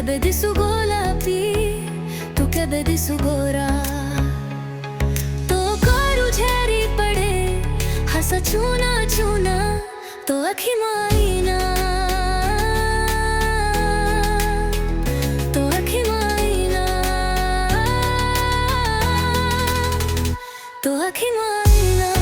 केबे दिसू गोलापी, तू केबे दिसू गोरा। तो करू झेरी पडे हसा चूना चूना, तो अखी माईना, तो अखी माईना, तो अखी माईना।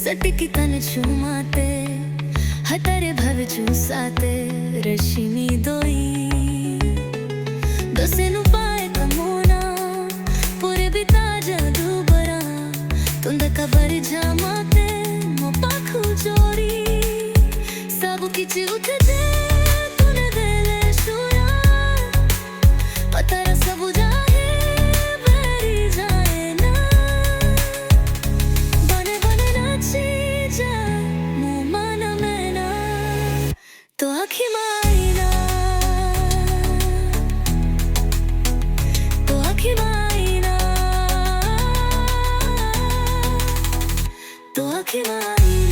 सटकी तन चुमाते हतारे भव चूसाते रश्मि दोई दोसेनु पाए कमोना पूरे बिता जादू बरा तुंद कबर जामाते मो पाखु जोरी सब किछि उठ दे तूने देले शुरा पतारा सब जाए बेरी जाए ना बने बने नाची जाए मुँह माना मैना तो आँखी माईना तो आँखी माईना तो आँखी माईना।